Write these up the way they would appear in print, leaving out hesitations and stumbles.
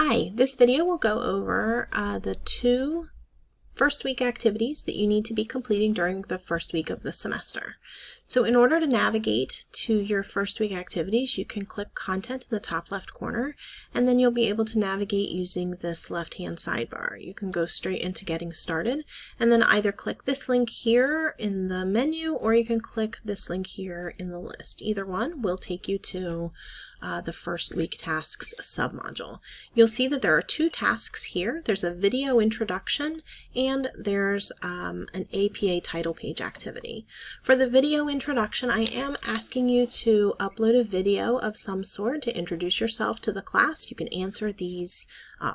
Hi, this video will go over the two first week activities that you need to be completing during the first week of the semester. So in order to navigate to your first week activities, you can click Content in the top left corner, and then you'll be able to navigate using this left-hand sidebar. You can go straight into Getting Started, and then either click this link here in the menu, or you can click this link here in the list. Either one will take you to the first week tasks submodule. You'll see that there are two tasks here. There's a video introduction and there's an APA title page activity. For the video introduction, I am asking you to upload a video of some sort to introduce yourself to the class. You can answer these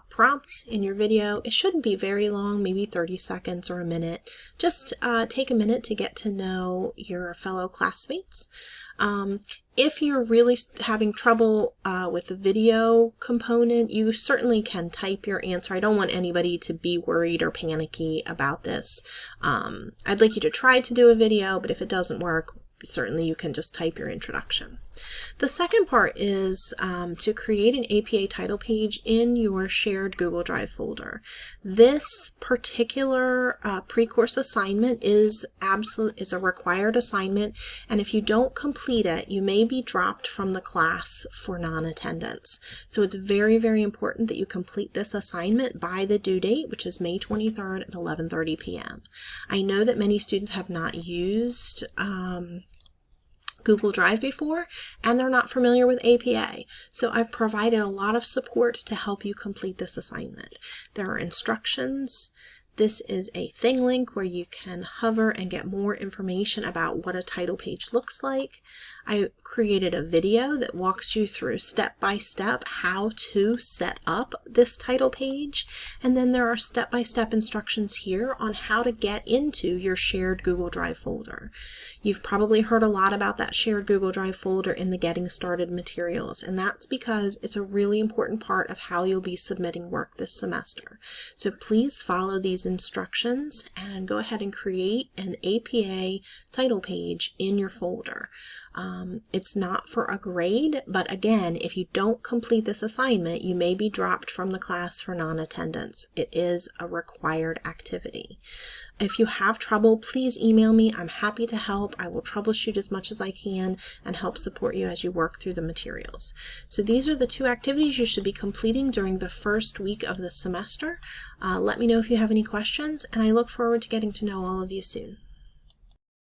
prompts in your video. It shouldn't be very long, maybe 30 seconds or a minute. Just take a minute to get to know your fellow classmates. If you're really having trouble with the video component, you certainly can type your answer. I don't want anybody to be worried or panicky about this. I'd like you to try to do a video, but if it doesn't work, certainly you can just type your introduction. The second part is to create an APA title page in your shared Google Drive folder. This particular pre-course assignment is a required assignment, and if you don't complete it, you may be dropped from the class for non-attendance. So it's very, very important that you complete this assignment by the due date, which is May 23rd at 11:30 p.m. I know that many students have not used Google Drive before, and they're not familiar with APA. So I've provided a lot of support to help you complete this assignment. There are instructions. This is a thing link where you can hover and get more information about what a title page looks like. I created a video that walks you through step by step how to set up this title page, and then there are step-by-step instructions here on how to get into your shared Google Drive folder. You've probably heard a lot about that shared Google Drive folder in the Getting Started materials, and that's because it's a really important part of how you'll be submitting work this semester. So please follow these instructions and go ahead and create an APA title page in your folder. It's not for a grade, but again, if you don't complete this assignment, you may be dropped from the class for non-attendance. It is a required activity. If you have trouble, please email me. I'm happy to help. I will troubleshoot as much as I can and help support you as you work through the materials. So these are the two activities you should be completing during the first week of the semester. Let me know if you have any questions, and I look forward to getting to know all of you soon.